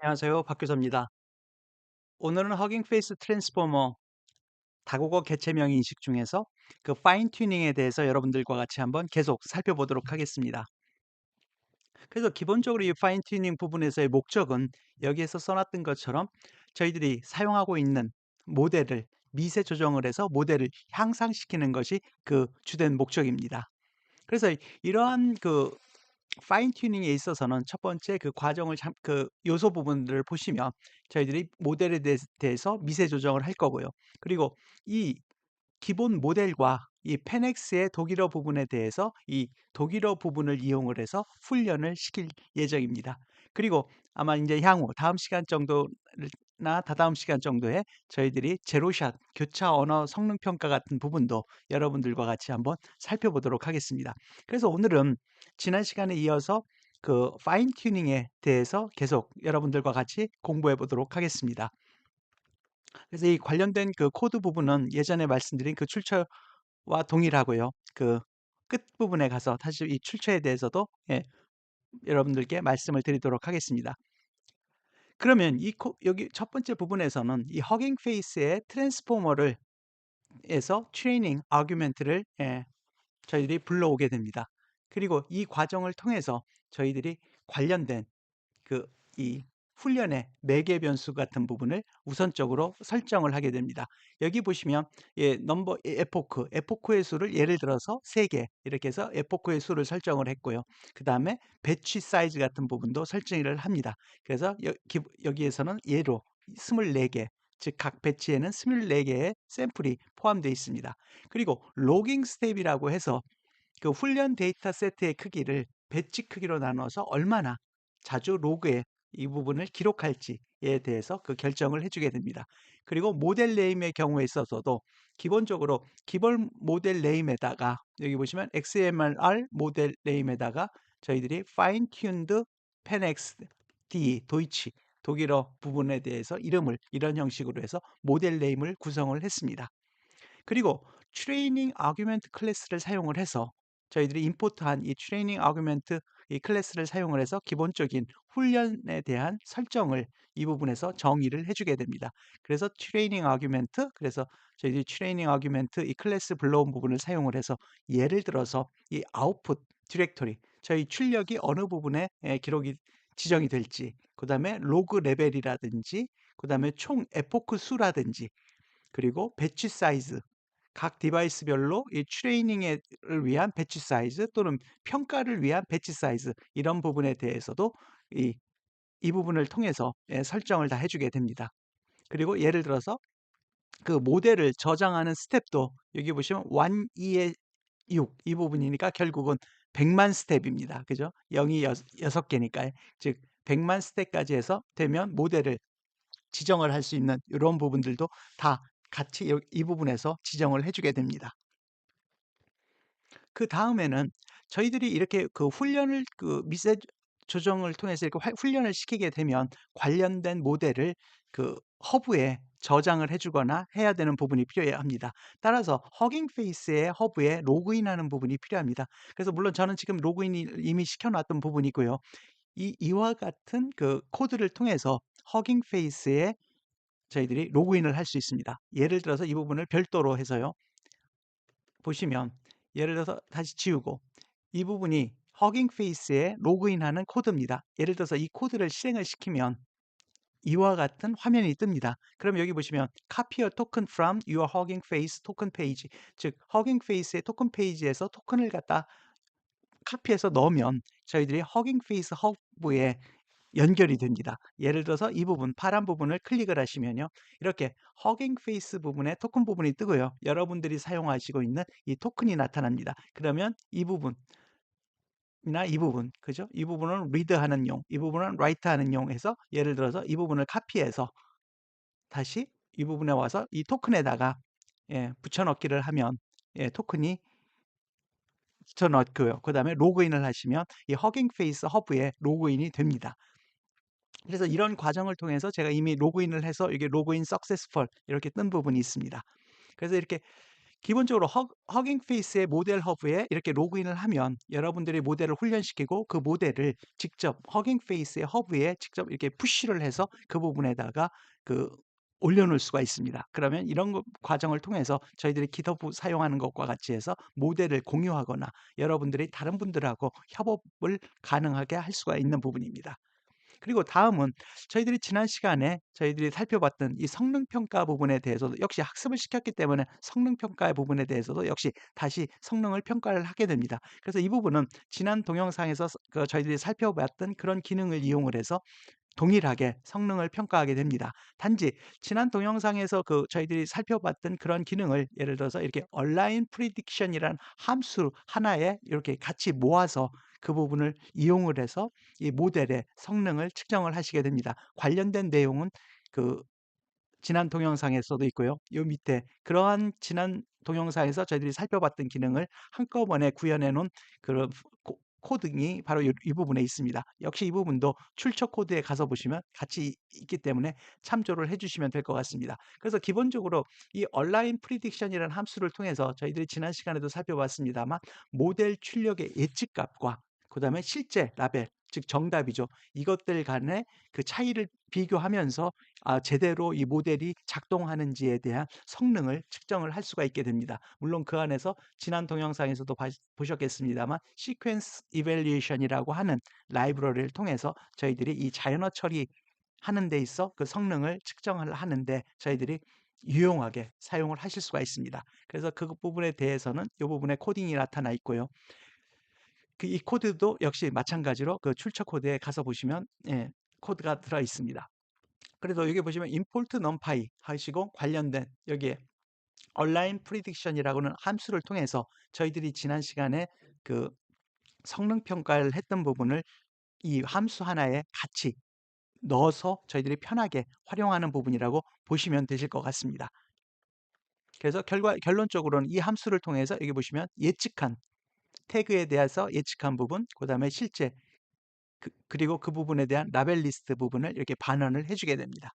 안녕하세요. 박교서입니다. 오늘은 허깅 페이스 트랜스포머 다국어 개체명 인식 중에서 그 파인 튜닝에 대해서 여러분들과 같이 한번 계속 살펴보도록 하겠습니다. 그래서 기본적으로 이 파인 튜닝 부분에서의 목적은 여기에서 써놨던 것처럼 저희들이 사용하고 있는 모델을 미세 조정을 해서 모델을 향상시키는 것이 그 주된 목적입니다. 그래서 이러한 그 파인 튜닝에 있어서는 첫 번째 그 과정을 그 요소 부분들을 보시면 저희들이 모델에 대해서 미세 조정을 할 거고요. 그리고 이 기본 모델과 이 페넥스의 독일어 부분에 대해서 이 독일어 부분을 이용을 해서 훈련을 시킬 예정입니다. 그리고 아마 이제 향후 다음 시간 정도나 다다음 시간 정도에 저희들이 제로샷 교차 언어 성능 평가 같은 부분도 여러분들과 같이 한번 살펴보도록 하겠습니다. 그래서 오늘은 지난 시간에 이어서 그 파인 튜닝에 대해서 계속 여러분들과 같이 공부해 보도록 하겠습니다. 그래서 이 관련된 그 코드 부분은 예전에 말씀드린 그 출처와 동일하고요. 그 끝부분에 가서 다시 이 출처에 대해서도 여러분들께 말씀을 드리도록 하겠습니다. 그러면 여기 첫 번째 부분에서는 이 허깅 페이스의 트랜스포머를 에서 트레이닝 아규멘트를 저희들이 불러오게 됩니다. 그리고 이 과정을 통해서 저희들이 관련된 그 이 훈련의 매개 변수 같은 부분을 우선적으로 설정을 하게 됩니다. 여기 보시면 넘버 에포크의 수를 예를 들어서 3개 이렇게 해서 에포크의 수를 설정을 했고요. 그다음에 배치 사이즈 같은 부분도 설정을 합니다. 그래서 여기에서는 예로 24개 즉 각 배치에는 24개의 샘플이 포함되어 있습니다. 그리고 로깅 스텝이라고 해서 그 훈련 데이터 세트의 크기를 배치 크기로 나눠서 얼마나 자주 로그에 이 부분을 기록할지에 대해서 그 결정을 해주게 됩니다. 그리고 모델 네임의 경우에 있어서도 기본적으로 기본 모델 네임에다가 여기 보시면 XML 모델 네임에다가 저희들이 fine tuned penx d 도이치 독일어 부분에 대해서 이름을 이런 형식으로 해서 모델 네임을 구성을 했습니다. 그리고 트레이닝 아규멘트 클래스를 사용을 해서 저희들이 임포트한 이 트레이닝 아규멘트 이 클래스를 사용을 해서 기본적인 훈련에 대한 설정을 이 부분에서 정의를 해주게 됩니다. 그래서 트레이닝 아규멘트 그래서 저희들이 트레이닝 아규멘트 이 클래스 불러온 부분을 사용을 해서 예를 들어서 이 아웃풋 디렉토리 저희 출력이 어느 부분에 기록이 지정이 될지 그 다음에 로그 레벨이라든지 그 다음에 총 에포크 수라든지 그리고 배치 사이즈 각 디바이스별로 이 트레이닝을 위한 배치 사이즈 또는 평가를 위한 배치 사이즈 이런 부분에 대해서도 이 부분을 통해서 설정을 다 해주게 됩니다. 그리고 예를 들어서 그 모델을 저장하는 스텝도 여기 보시면 1, 2의 6 이 부분이니까 결국은 100만 스텝입니다. 그죠? 0이 6개니까요. 즉 100만 스텝까지 해서 되면 모델을 지정을 할 수 있는 이런 부분들도 다 같이 이 부분에서 지정을 해주게 됩니다. 그 다음에는 저희들이 이렇게 그 훈련을 그 미세 조정을 통해서 이렇게 훈련을 시키게 되면 관련된 모델을 그 허브에 저장을 해주거나 해야 되는 부분이 필요해야 합니다. 따라서 허깅 페이스의 허브에 로그인하는 부분이 필요합니다. 그래서 물론 저는 지금 로그인을 이미 시켜놨던 부분이고요. 이와 같은 그 코드를 통해서 허깅 페이스에 저희들이 로그인을 할 수 있습니다. 예를 들어서 이 부분을 별도로 해서요. 보시면 예를 들어서 다시 지우고 이 부분이 허깅 페이스에 로그인하는 코드입니다. 예를 들어서 이 코드를 실행을 시키면 이와 같은 화면이 뜹니다. 그럼 여기 보시면 copy a token from your Hugging Face token page 즉 허깅 페이스의 토큰 페이지에서 토큰을 갖다 카피해서 넣으면 저희들이 허깅 페이스 허브에 연결이 됩니다. 예를 들어서 이 부분 파란 부분을 클릭을 하시면요. 이렇게 허깅 페이스 부분에 토큰 부분이 뜨고요. 여러분들이 사용하시고 있는 이 토큰이 나타납니다. 그러면 이 부분이나 이 부분, 그죠? 이 부분은 리드 하는 용, 이 부분은 라이트 하는 용 해서 예를 들어서 이 부분을 카피해서 다시 이 부분에 와서 이 토큰에다가 붙여넣기를 하면 토큰이 붙여넣고요. 그 다음에 로그인을 하시면 이 허깅 페이스 허브에 로그인이 됩니다. 그래서 이런 과정을 통해서 제가 이미 로그인을 해서 이게 로그인 석세스풀 이렇게 뜬 부분이 있습니다. 그래서 이렇게 기본적으로 허깅 페이스의 모델 허브에 이렇게 로그인을 하면 여러분들이 모델을 훈련시키고 그 모델을 직접 허깅 페이스의 허브에 직접 이렇게 푸시를 해서 그 부분에다가 그 올려놓을 수가 있습니다. 그러면 이런 과정을 통해서 저희들이 깃허브 사용하는 것과 같이 해서 모델을 공유하거나 여러분들이 다른 분들하고 협업을 가능하게 할 수가 있는 부분입니다. 그리고 다음은 저희들이 지난 시간에 저희들이 살펴봤던 이 성능 평가 부분에 대해서도 역시 학습을 시켰기 때문에 성능 평가의 부분에 대해서도 역시 다시 성능을 평가를 하게 됩니다. 그래서 이 부분은 지난 동영상에서 저희들이 살펴봤던 그런 기능을 이용을 해서 동일하게 성능을 평가하게 됩니다. 단지 지난 동영상에서 저희들이 살펴봤던 그런 기능을 예를 들어서 이렇게 얼라인 프리딕션이라는 함수 하나에 이렇게 같이 모아서 그 부분을 이용을 해서 이 모델의 성능을 측정을 하시게 됩니다. 관련된 내용은 그 지난 동영상에서도 있고요. 요 밑에 그러한 지난 동영상에서 저희들이 살펴봤던 기능을 한꺼번에 구현해 놓은 그런 코딩이 바로 이 부분에 있습니다. 역시 이 부분도 출처 코드에 가서 보시면 같이 있기 때문에 참조를 해 주시면 될 것 같습니다. 그래서 기본적으로 이 얼라인 프리딕션이라는 함수를 통해서 저희들이 지난 시간에도 살펴봤습니다만 모델 출력의 예측값과 그다음에 실제 라벨 즉 정답이죠. 이것들 간의 그 차이를 비교하면서 제대로 이 모델이 작동하는지에 대한 성능을 측정을 할 수가 있게 됩니다. 물론 그 안에서 지난 동영상에서도 보셨겠습니다만 시퀀스 이밸리에이션이라고 하는 라이브러리를 통해서 저희들이 이 자연어 처리하는 데 있어 그 성능을 측정을 하는데 저희들이 유용하게 사용을 하실 수가 있습니다. 그래서 그 부분에 대해서는 이 부분에 코딩이 나타나 있고요. 이 코드도 역시 마찬가지로 그 출처 코드에 가서 보시면 코드가 들어 있습니다. 그래서 여기 보시면 import numpy 하시고 관련된 여기에 얼라인 프리딕션이라고는 함수를 통해서 저희들이 지난 시간에 그 성능 평가를 했던 부분을 이 함수 하나에 같이 넣어서 저희들이 편하게 활용하는 부분이라고 보시면 되실 것 같습니다. 그래서 결론적으로는 이 함수를 통해서 여기 보시면 예측한 태그에 대해서 예측한 부분, 그다음에 실제 그리고 그 부분에 대한 라벨 리스트 부분을 이렇게 반환을 해주게 됩니다.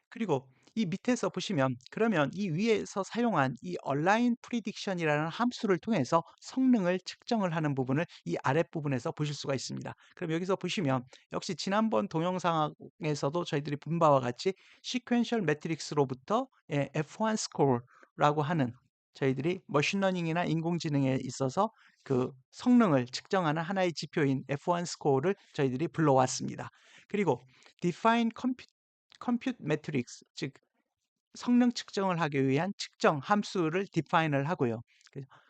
그리고 이 밑에서 보시면 그러면 이 위에서 사용한 이 align prediction이라는 함수를 통해서 성능을 측정을 하는 부분을 이 아랫부분에서 보실 수가 있습니다. 그럼 여기서 보시면 역시 지난번 동영상에서도 저희들이 본 바와 같이 sequential matrix로부터 F1 score라고 하는 저희들이 머신러닝이나 인공지능에 있어서 그 성능을 측정하는 하나의 지표인 F1 score를 저희들이 불러왔습니다. 그리고 define compute matrix, 즉 성능 측정을 하기 위한 측정 함수를 디파인을 하고요.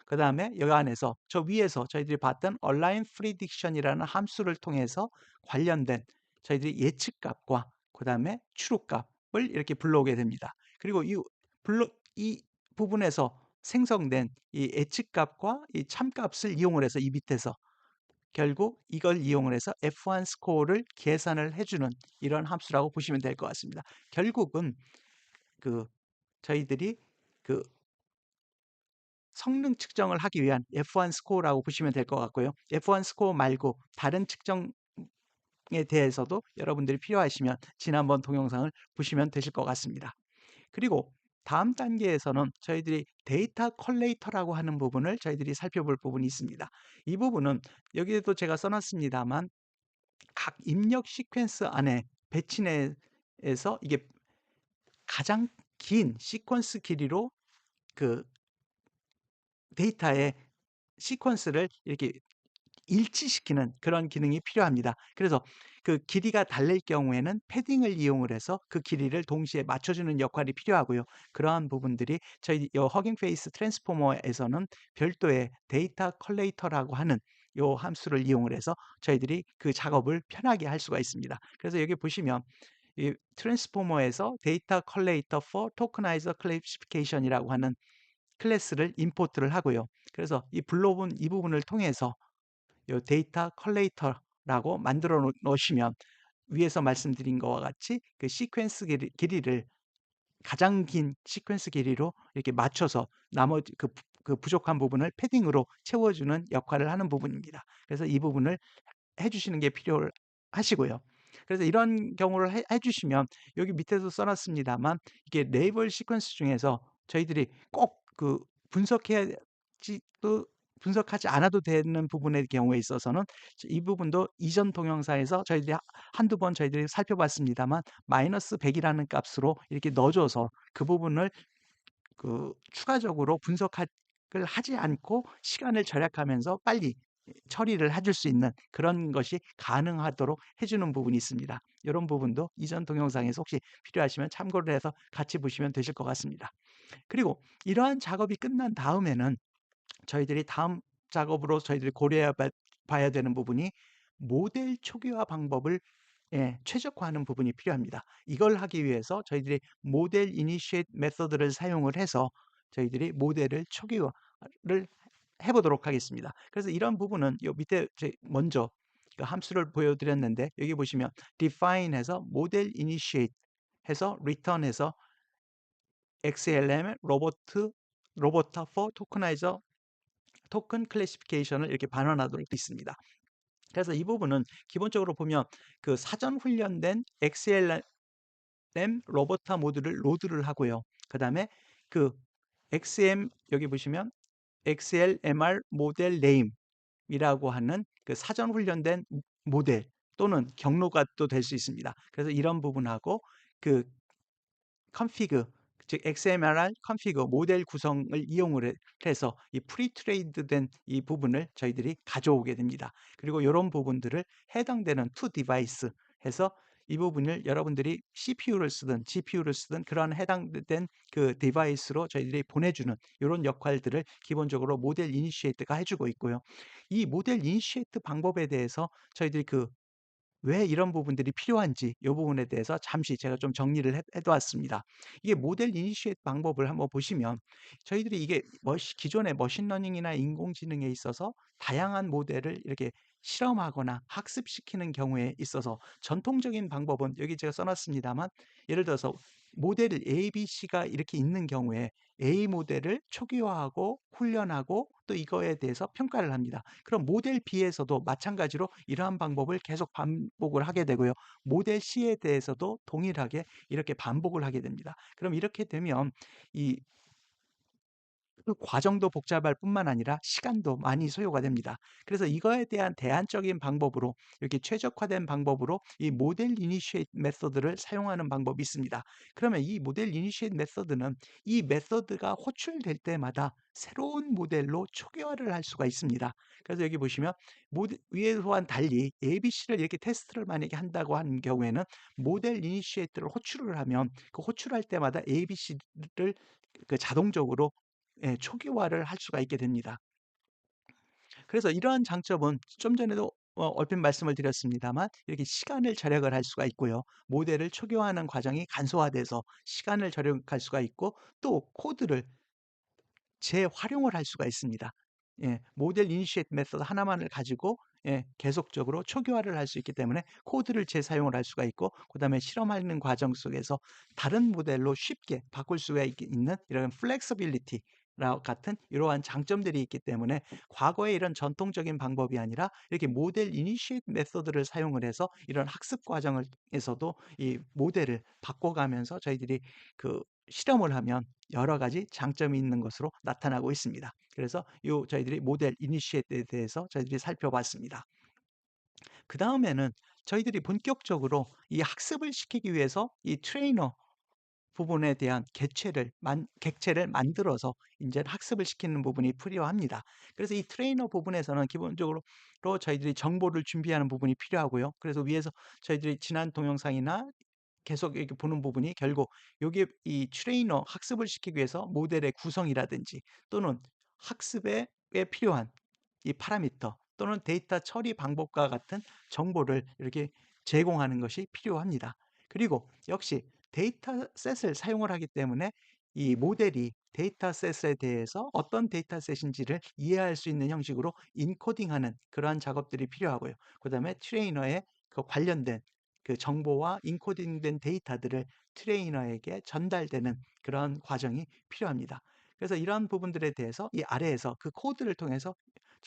그 다음에 여기 안에서 저 위에서 저희들이 봤던 align prediction이라는 함수를 통해서 관련된 저희들이 예측값과 그 다음에 추론값을 이렇게 불러오게 됩니다. 그리고 이 부분에서 생성된 이 예측값과 이 참값을 이용을 해서 이 밑에서 결국 이걸 이용을 해서 F1 스코어를 계산을 해주는 이런 함수라고 보시면 될 것 같습니다. 결국은 저희들이 그 성능 측정을 하기 위한 F1 스코어라고 보시면 될 것 같고요. F1 스코어 말고 다른 측정에 대해서도 여러분들이 필요하시면 지난번 동영상을 보시면 되실 것 같습니다. 그리고 다음 단계에서는 저희들이 데이터 컬레이터라고 하는 부분을 저희들이 살펴볼 부분이 있습니다. 이 부분은 여기에도 제가 써놨습니다만 각 입력 시퀀스 안에 배치 내에서 이게 가장 긴 시퀀스 길이로 그 데이터의 시퀀스를 이렇게 일치시키는 그런 기능이 필요합니다. 그래서 그 길이가 달릴 경우에는 패딩을 이용을 해서 그 길이를 동시에 맞춰주는 역할이 필요하고요. 그러한 부분들이 저희 이 허깅 페이스 트랜스포머에서는 별도의 데이터 컬레이터라고 하는 요 함수를 이용을 해서 저희들이 그 작업을 편하게 할 수가 있습니다. 그래서 여기 보시면 이 트랜스포머에서 데이터 컬레이터 for tokenizer classification이라고 하는 클래스를 임포트를 하고요. 그래서 이 불러본 이 부분을 통해서 요 데이터 컬레이터라고 만들어 놓으시면 위에서 말씀드린 것과 같이 그 시퀀스 길이를 가장 긴 시퀀스 길이로 이렇게 맞춰서 나머지 그 부족한 부분을 패딩으로 채워주는 역할을 하는 부분입니다. 그래서 이 부분을 해주시는 게 필요하시고요. 그래서 이런 경우를 해주시면 여기 밑에도 써놨습니다만 이게 레이블 시퀀스 중에서 저희들이 꼭 그 분석해야지도 분석하지 않아도 되는 부분의 경우에 있어서는 이 부분도 이전 동영상에서 저희들이 한두 번 저희들이 살펴봤습니다만 -100 이라는 값으로 이렇게 넣어 줘서 그 부분을 추가적으로 분석을 하지 않고 시간을 절약하면서 빨리 처리를 해줄 수 있는 그런 것이 가능하도록 해주는 부분이 있습니다. 이런 부분도 이전 동영상에서 혹시 필요하시면 참고를 해서 같이 보시면 되실 것 같습니다. 그리고 이러한 작업이 끝난 다음에는 저희들이 다음 작업으로 저희들이 고려해 봐야 되는 부분이 모델 초기화 방법을 최적화하는 부분이 필요합니다. 이걸 하기 위해서 저희들이 모델 이니시에이트 메서드를 사용을 해서 저희들이 모델을 초기화를 해 보도록 하겠습니다. 그래서 이런 부분은 요 밑에 먼저 그 함수를 보여드렸는데 여기 보시면 define 해서 모델 initiate 해서 return 해서 XLM 로버타 for tokenizer 토큰 클래시피케이션을 이렇게 반환하도록 되어 있습니다. 그래서 이 부분은 기본적으로 보면 그 사전 훈련된 XLM 로버타 모듈을 로드를 하고요. 그다음에 그 XM 여기 보시면 XLMR 모델 네임이라고 하는 그 사전 훈련된 모델 또는 경로가 또 될 수 있습니다. 그래서 이런 부분하고 그 컨피그 즉 XMRR 컨피그 모델 구성을 이용을 해서 이 프리트레인드된 이 부분을 저희들이 가져오게 됩니다. 그리고 이런 부분들을 해당되는 투 디바이스 해서 이 부분을 여러분들이 CPU를 쓰든 GPU를 쓰든 그런 해당된 그 디바이스로 저희들이 보내주는 이런 역할들을 기본적으로 모델 이니시에이트가 해주고 있고요. 이 모델 이니시에이트 방법에 대해서 저희들이 왜 이런 부분들이 필요한지 이 부분에 대해서 잠시 제가 좀 정리를 해두었습니다. 이게 모델 이니시에이트 방법을 한번 보시면 저희들이 이게 기존의 머신러닝이나 인공지능에 있어서 다양한 모델을 이렇게 실험하거나 학습시키는 경우에 있어서 전통적인 방법은 여기 제가 써놨습니다만 예를 들어서 모델을 A, B, C가 이렇게 있는 경우에 A 모델을 초기화하고 훈련하고 또 이거에 대해서 평가를 합니다. 그럼 모델 B에서도 마찬가지로 이러한 방법을 계속 반복을 하게 되고요. 모델 C에 대해서도 동일하게 이렇게 반복을 하게 됩니다. 그럼 이렇게 되면 이 그 과정도 복잡할 뿐만 아니라 시간도 많이 소요가 됩니다. 그래서 이거에 대한 대안적인 방법으로 이렇게 최적화된 방법으로 이 모델 이니시에이트 메서드를 사용하는 방법이 있습니다. 그러면 이 모델 이니시에이트 메서드는 이 메서드가 호출될 때마다 새로운 모델로 초기화를 할 수가 있습니다. 그래서 여기 보시면 위에와는 달리 ABC를 이렇게 테스트를 만약에 한다고 하는 경우에는 모델 이니시에이트를 호출을 하면 그 호출할 때마다 ABC를 자동적으로 초기화를 할 수가 있게 됩니다. 그래서 이러한 장점은 좀 전에도 얼핏 말씀을 드렸습니다만 이렇게 시간을 절약을 할 수가 있고요. 모델을 초기화하는 과정이 간소화돼서 시간을 절약할 수가 있고 또 코드를 재활용을 할 수가 있습니다. 모델 이니시에이트 메서드 하나만을 가지고 계속적으로 초기화를 할 수 있기 때문에 코드를 재사용을 할 수가 있고 그다음에 실험하는 과정 속에서 다른 모델로 쉽게 바꿀 수가 있는 이런 플렉서빌리티 같은 이러한 장점들이 있기 때문에 과거의 이런 전통적인 방법이 아니라 이렇게 모델 이니시에이트 메서드를 사용을 해서 이런 학습 과정에서도 이 모델을 바꿔가면서 저희들이 실험을 하면 여러 가지 장점이 있는 것으로 나타나고 있습니다. 그래서 저희들이 모델 이니시에이트에 대해서 저희들이 살펴봤습니다. 그다음에는 저희들이 본격적으로 이 학습을 시키기 위해서 이 트레이너 부분에 대한 객체를 만들어서 인제 학습을 시키는 부분이 필요합니다. 그래서 이 트레이너 부분에서는 기본적으로 저희들이 정보를 준비하는 부분이 필요하고요. 그래서 위에서 저희들이 지난 동영상이나 계속 이렇게 보는 부분이 결국 요게 이 트레이너 학습을 시키기 위해서 모델의 구성이라든지 또는 학습에 필요한 이 파라미터 또는 데이터 처리 방법과 같은 정보를 이렇게 제공하는 것이 필요합니다. 그리고 역시 데이터셋을 사용을 하기 때문에 이 모델이 데이터셋에 대해서 어떤 데이터셋인지를 이해할 수 있는 형식으로 인코딩하는 그러한 작업들이 필요하고요. 그다음에 트레이너에 관련된 정보와 인코딩된 데이터들을 트레이너에게 전달되는 그런 과정이 필요합니다. 그래서 이러한 부분들에 대해서 이 아래에서 그 코드를 통해서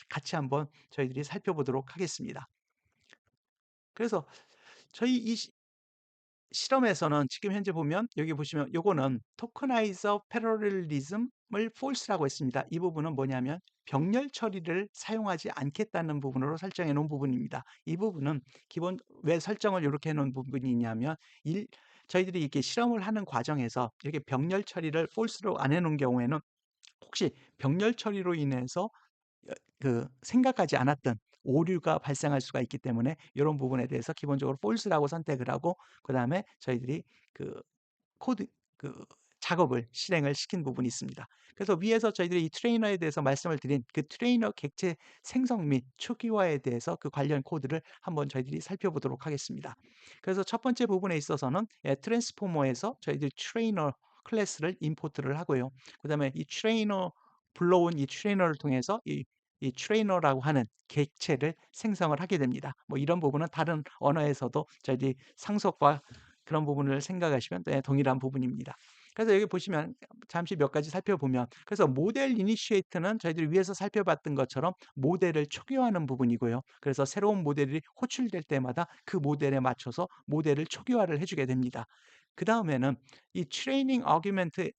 같이 한번 저희들이 살펴보도록 하겠습니다. 그래서 저희 실험에서는 지금 현재 보면 여기 보시면 요거는 토커나이저 패러렐리즘을 false라고 했습니다. 이 부분은 뭐냐면 병렬 처리를 사용하지 않겠다는 부분으로 설정해 놓은 부분입니다. 이 부분은 기본 왜 설정을 이렇게 해 놓은 부분이 있냐면 저희들이 이렇게 실험을 하는 과정에서 이렇게 병렬 처리를 false로 안 해 놓은 경우에는 혹시 병렬 처리로 인해서 생각하지 않았던 오류가 발생할 수가 있기 때문에 이런 부분에 대해서 기본적으로 false라고 선택을 하고, 그다음에 저희들이 그 코드 그 작업을 실행을 시킨 부분이 있습니다. 그래서 위에서 저희들이 이 트레이너에 대해서 말씀을 드린 그 트레이너 객체 생성 및 초기화에 대해서 그 관련 코드를 한번 저희들이 살펴보도록 하겠습니다. 그래서 첫 번째 부분에 있어서는 트랜스포머에서 저희들이 트레이너 클래스를 임포트를 하고요. 그다음에 이 트레이너 불러온 이 트레이너를 통해서 이 트레이너라고 하는 객체를 생성을 하게 됩니다. 뭐 이런 부분은 다른 언어에서도 저희들이 상속과 그런 부분을 생각하시면 동일한 부분입니다. 그래서 여기 보시면 잠시 몇 가지 살펴보면, 그래서 모델 이니시에이트는 저희들이 위에서 살펴봤던 것처럼 모델을 초기화하는 부분이고요. 그래서 새로운 모델이 호출될 때마다 그 모델에 맞춰서 모델을 초기화를 해주게 됩니다. 그 다음에는 이 트레이닝 어규먼트를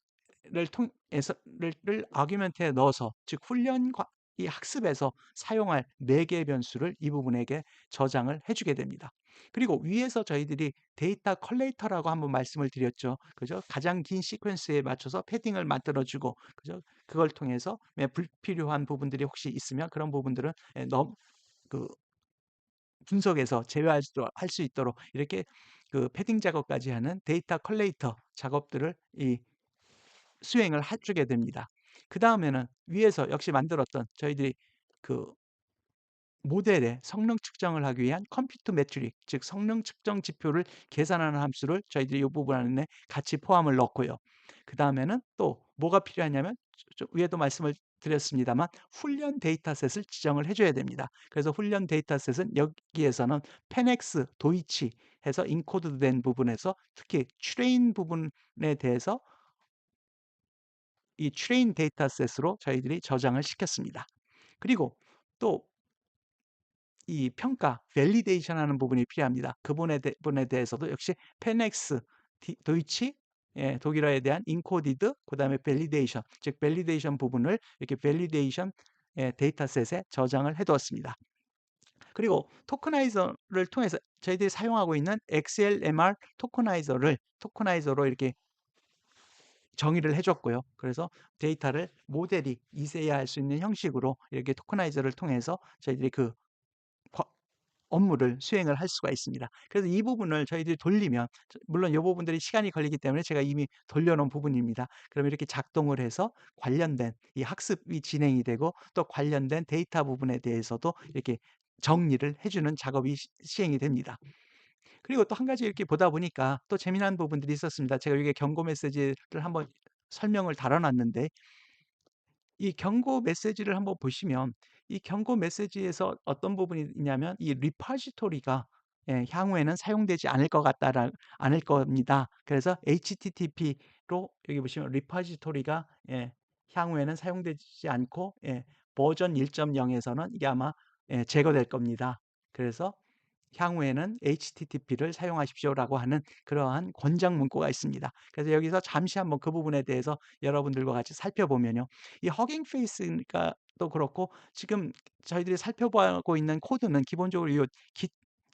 통해서를 어규먼트에 넣어서, 즉 훈련 이 학습에서 사용할 4개의 변수를 이 부분에게 저장을 해주게 됩니다. 그리고 위에서 저희들이 데이터 컬레이터라고 한번 말씀을 드렸죠. 그죠? 가장 긴 시퀀스에 맞춰서 패딩을 만들어주고, 그죠? 그걸 통해서 불필요한 부분들이 혹시 있으면 그런 부분들은 그 분석에서 제외할 수 있도록 이렇게 패딩 작업까지 하는 데이터 컬레이터 작업들을 수행을 해주게 됩니다. 그 다음에는 위에서 역시 만들었던 저희들이 그 모델의 성능 측정을 하기 위한 컴퓨트 매트릭, 즉 성능 측정 지표를 계산하는 함수를 저희들이 이 부분 안에 같이 포함을 넣고요. 그 다음에는 또 뭐가 필요하냐면 위에도 말씀을 드렸습니다만 훈련 데이터셋을 지정을 해줘야 됩니다. 그래서 훈련 데이터셋은 여기에서는 펜엑스, 도이치 해서 인코드된 부분에서 특히 트레인 부분에 대해서 이 트레인 데이터셋으로 저희들이 저장을 시켰습니다. 그리고 또 이 평가, 밸리데이션 하는 부분이 필요합니다. 그 부분에 대해서도 역시 펜엑스, 도이치, 독일어에 대한 인코디드, 그 다음에 밸리데이션, 즉 밸리데이션 부분을 이렇게 밸리데이션 데이터셋에 저장을 해두었습니다. 그리고 토커나이저를 통해서 저희들이 사용하고 있는 XLMR 토커나이저로 이렇게 정의를 해줬고요. 그래서 데이터를 모델이 이세야할 수 있는 형식으로 이렇게 토커나이저를 통해서 저희들이 업무를 수행을 할 수가 있습니다. 그래서 이 부분을 저희들이 돌리면, 물론 이 부분들이 시간이 걸리기 때문에 제가 이미 돌려놓은 부분입니다. 그럼 이렇게 작동을 해서 관련된 이 학습이 진행이 되고, 또 관련된 데이터 부분에 대해서도 이렇게 정리를 해주는 작업이 시행이 됩니다. 그리고 또 한 가지 이렇게 보다 보니까 또 재미난 부분들이 있었습니다. 제가 이게 경고 메시지를 한번 설명을 달아놨는데, 이 경고 메시지를 한번 보시면 이 경고 메시지에서 어떤 부분이 있냐면 이 리포지토리가 향후에는 사용되지 않을 겁니다. 그래서 HTTP로 여기 보시면 리포지토리가 향후에는 사용되지 않고 버전 1.0에서는 이게 아마 제거될 겁니다. 그래서 향후에는 HTTP를 사용하십시오라고 하는 그러한 권장 문구가 있습니다. 그래서 여기서 잠시 한번 그 부분에 대해서 여러분들과 같이 살펴보면요. 이 허깅 페이스가 또 그렇고, 지금 저희들이 살펴보고 있는 코드는 기본적으로 이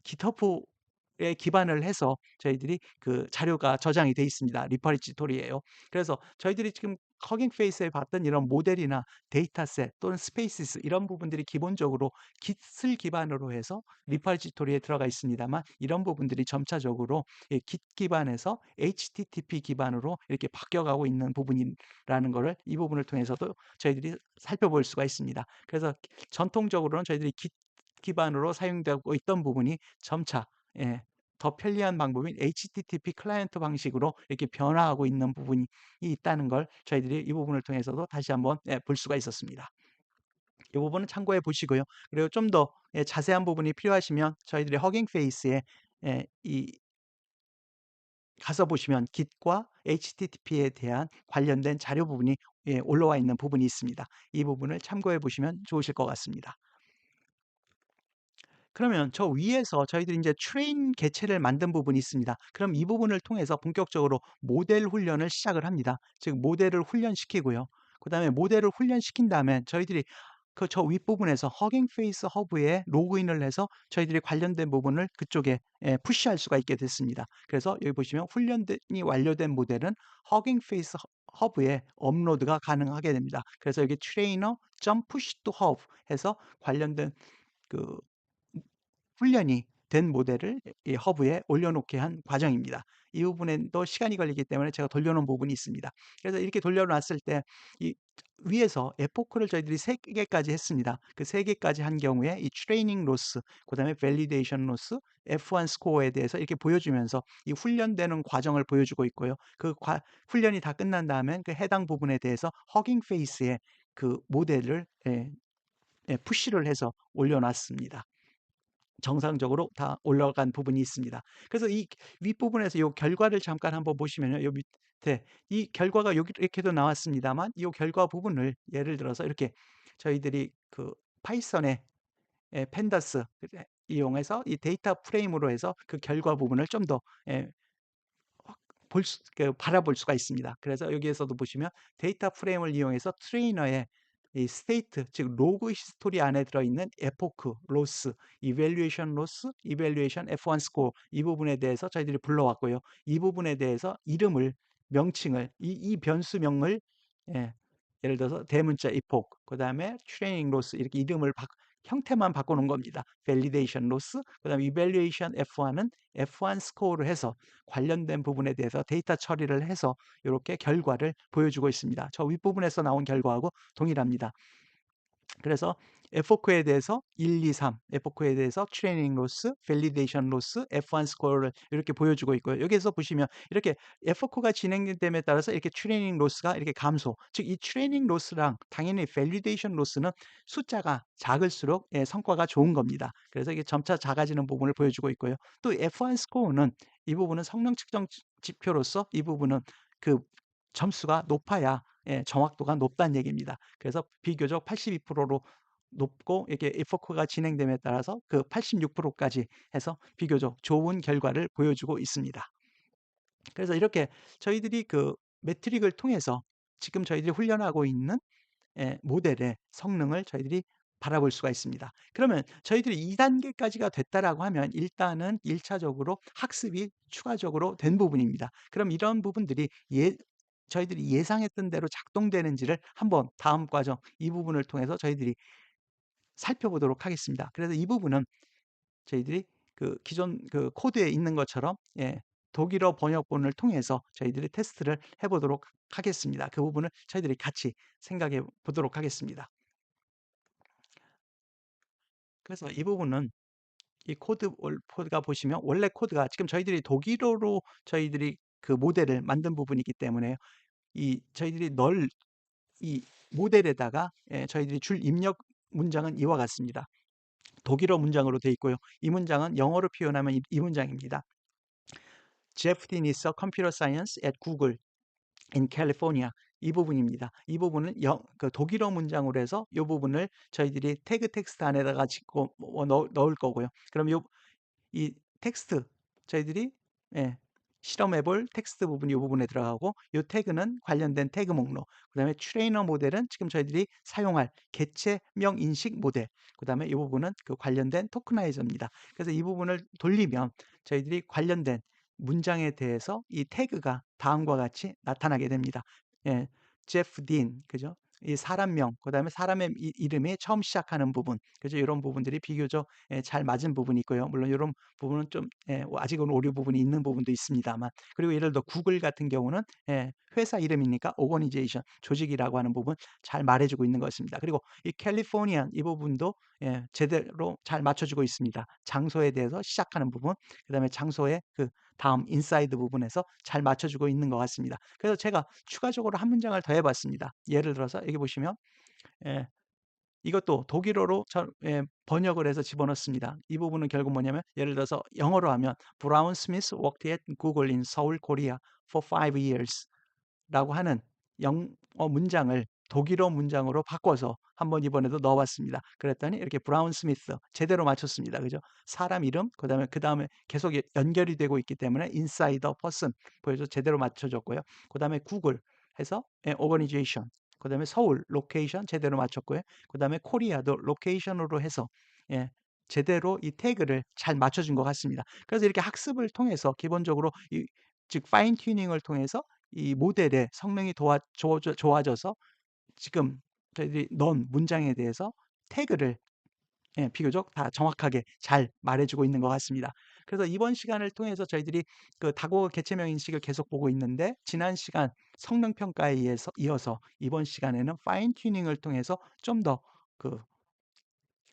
기터프에 기반을 해서 저희들이 그 자료가 저장이 돼 있습니다. 리퍼지토리예요. 그래서 저희들이 지금 허깅 페이스에 봤던 이런 모델이나 데이터셋 또는 스페이시스 이런 부분들이 기본적으로 Git을 기반으로 해서 리퍼지토리에 들어가 있습니다만, 이런 부분들이 점차적으로 Git 기반에서 HTTP 기반으로 이렇게 바뀌어가고 있는 부분이라는 것을 이 부분을 통해서도 저희들이 살펴볼 수가 있습니다. 그래서 전통적으로는 저희들이 Git 기반으로 사용되고 있던 부분이 점차 더 편리한 방법인 HTTP 클라이언트 방식으로 이렇게 변화하고 있는 부분이 있다는 걸 저희들이 이 부분을 통해서도 다시 한번 볼 수가 있었습니다. 이 부분은 참고해 보시고요. 그리고 좀 더 자세한 부분이 필요하시면 저희들이 허깅 페이스에 이 가서 보시면 Git과 HTTP에 대한 관련된 자료 부분이 올라와 있는 부분이 있습니다. 이 부분을 참고해 보시면 좋으실 것 같습니다. 그러면 저 위에서 저희들이 인제 트레인 개체를 만든 부분이 있습니다. 그럼 이 부분을 통해서 본격적으로 모델 훈련을 시작을 합니다. 즉 모델을 훈련시키고요. 그다음에 모델을 훈련시킨 다음에 저희들이 그 저 윗부분에서 허깅 페이스 허브에 로그인을 해서 저희들이 관련된 부분을 그쪽에 푸시할 수가 있게 됐습니다. 그래서 여기 보시면 훈련이 완료된 모델은 허깅 페이스 허브에 업로드가 가능하게 됩니다. 그래서 여기 트레이너 점 푸시 투 허브 해서 관련된 그 훈련이 된 모델을 이 허브에 올려놓게 한 과정입니다. 이 부분에도 시간이 걸리기 때문에 제가 돌려놓은 부분이 있습니다. 그래서 이렇게 돌려놨을 때 이 위에서 에포크를 저희들이 3 개까지 했습니다. 그 3 개까지 한 경우에 이 트레이닝 로스, 그다음에 밸리데이션 로스, F1 스코어에 대해서 이렇게 보여주면서 이 훈련되는 과정을 보여주고 있고요. 훈련이 다 끝난 다음엔 그 해당 부분에 대해서 허깅 페이스에 그 모델을 푸시를 해서 올려놨습니다. 정상적으로 다 올라간 부분이 있습니다. 그래서 이 윗부분에서 요 결과를 잠깐 한번 보시면요. 요 밑에 이 결과가 여기 이렇게도 나왔습니다만 이 결과 부분을 예를 들어서 이렇게 저희들이 그 파이썬의 팬다스 이용해서 이 데이터 프레임으로 해서 그 결과 부분을 좀더 바라볼 수가 있습니다. 그래서 여기에서도 보시면 데이터 프레임을 이용해서 트레이너의 이 스테이트 즉 로그 히스토리 안에 들어있는 에포크, 로스, 이밸류에이션 로스, 이밸류에이션 F1 스코어 이 부분에 대해서 저희들이 불러왔고요. 이 부분에 대해서 이름을 명칭을 이 변수명을 예, 예를 들어서 대문자 epoch 그다음에 트레이닝 로스 이렇게 이름을 형태만 바꿔 놓은 겁니다. 밸리데이션 로스 그다음에 이밸류에이션 F1은 F1 스코어로 해서 관련된 부분에 대해서 데이터 처리를 해서 이렇게 결과를 보여주고 있습니다. 저 윗부분에서 나온 결과하고 동일합니다. 그래서 에포크에 대해서 1, 2, 3, 에포크에 대해서 트레이닝 로스, 밸리데이션 로스, F1 스코어를 이렇게 보여주고 있고요. 여기에서 보시면 이렇게 에포크가 진행됨에 따라서 이렇게 트레이닝 로스가 이렇게 감소. 즉 이 트레이닝 로스랑 당연히 밸리데이션 로스는 숫자가 작을수록 성과가 좋은 겁니다. 그래서 이게 점차 작아지는 부분을 보여주고 있고요. 또 F1 스코어는 이 부분은 성능 측정 지표로서 이 부분은 그 점수가 높아야 정확도가 높다는 얘기입니다. 그래서 비교적 82%로 높고 이렇게 epoch가 진행됨에 따라서 그 86%까지 해서 비교적 좋은 결과를 보여주고 있습니다. 그래서 이렇게 저희들이 그 매트릭을 통해서 지금 저희들이 훈련하고 있는 모델의 성능을 저희들이 바라볼 수가 있습니다. 그러면 저희들이 2 단계까지가 됐다라고 하면 일단은 1 차적으로 학습이 추가적으로 된 부분입니다. 그럼 이런 부분들이 저희들이 예상했던 대로 작동되는지를 한번 다음 과정 이 부분을 통해서 저희들이 살펴보도록 하겠습니다. 그래서 이 부분은 저희들이 그 기존 그 코드에 있는 것처럼 독일어 번역본을 통해서 저희들이 테스트를 해 보도록 하겠습니다. 그 부분을 저희들이 같이 생각해 보도록 하겠습니다. 그래서 이 부분은 이 코드가 보시면 원래 코드가 지금 저희들이 독일어로 저희들이 그 모델을 만든 부분이기 때문에 이 저희들이 이 모델에다가 저희들이 줄 입력 문장은 이와 같습니다. 독일어 문장으로 되어 있고요. 이 문장은 영어로 표현하면 이 문장입니다. Jeff Dean is a computer science at Google in California. 이 부분입니다. 이 부분은 그 독일어 문장으로 해서 이 부분을 저희들이 태그 텍스트 안에다가 짓고 넣을 거고요. 그럼 이 텍스트 저희들이 예, 실험해 볼 텍스트 부분이 이 부분에 들어가고 이 태그는 관련된 태그 목록 그다음에 트레이너 모델은 지금 저희들이 사용할 개체명 인식 모델 그다음에 이 부분은 그 관련된 토크나이저입니다. 그래서 이 부분을 돌리면 저희들이 관련된 문장에 대해서 이 태그가 다음과 같이 나타나게 됩니다. 예, 제프 딘 그죠? 이 사람명 그다음에 사람의 이름이 처음 시작하는 부분 그죠? 이런 부분들이 비교적 잘 맞은 부분이 있고요. 물론 이런 부분은 좀 아직은 오류 부분이 있는 부분도 있습니다만 그리고 예를 들어 구글 같은 경우는 회사 이름이니까 오거니제이션 조직이라고 하는 부분 잘 말해주고 있는 것 같습니다. 그리고 이 캘리포니안 이 부분도 제대로 잘 맞춰주고 있습니다. 장소에 대해서 시작하는 부분 그다음에 장소의 그 다음 인사이드 부분에서 잘 맞춰주고 있는 것 같습니다. 그래서 제가 추가적으로 한 문장을 더 해봤습니다. 예를 들어서 여기 보시면 예, 이것도 독일어로 번역을 해서 집어넣습니다. 이 부분은 결국 뭐냐면 예를 들어서 영어로 하면 Brown Smith worked at Google in Seoul, Korea for 5 years 라고 하는 영어 문장을 독일어 문장으로 바꿔서 한번 이번에도 넣어 봤습니다. 그랬더니 이렇게 브라운 스미스 제대로 맞췄습니다. 그죠? 사람 이름 그다음에 계속 연결이 되고 있기 때문에 인사이더 퍼슨 보여서 제대로 맞춰 줬고요. 그다음에 구글 해서 오거니제이션 그다음에 서울 로케이션 제대로 맞췄고요. 그다음에 코리아도 로케이션으로 해서 예 제대로 이 태그를 잘 맞춰 준 것 같습니다. 그래서 이렇게 학습을 통해서 기본적으로 즉 파인 튜닝을 통해서 이 모델의 성능이 좋아져서 지금 저희들이 넣은 문장에 대해서 태그를 비교적 다 정확하게 잘 말해 주고 있는 것 같습니다. 그래서 이번 시간을 통해서 저희들이 그 다국어 개체명 인식을 계속 보고 있는데 지난 시간 성능 평가에 이어서 이번 시간에는 파인 튜닝을 통해서 좀 더 그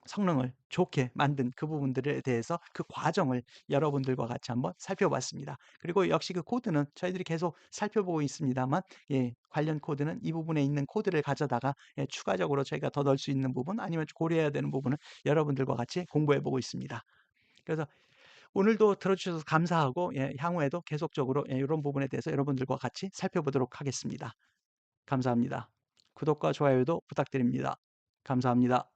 성능을 좋게 만든 그 부분들에 대해서 그 과정을 여러분들과 같이 한번 살펴봤습니다. 그리고 역시 그 코드는 저희들이 계속 살펴보고 있습니다만 관련 코드는 이 부분에 있는 코드를 가져다가 추가적으로 저희가 더 넣을 수 있는 부분 아니면 고려해야 되는 부분을 여러분들과 같이 공부해 보고 있습니다. 그래서 오늘도 들어주셔서 감사하고 향후에도 계속적으로 이런 부분에 대해서 여러분들과 같이 살펴보도록 하겠습니다. 감사합니다. 구독과 좋아요도 부탁드립니다. 감사합니다.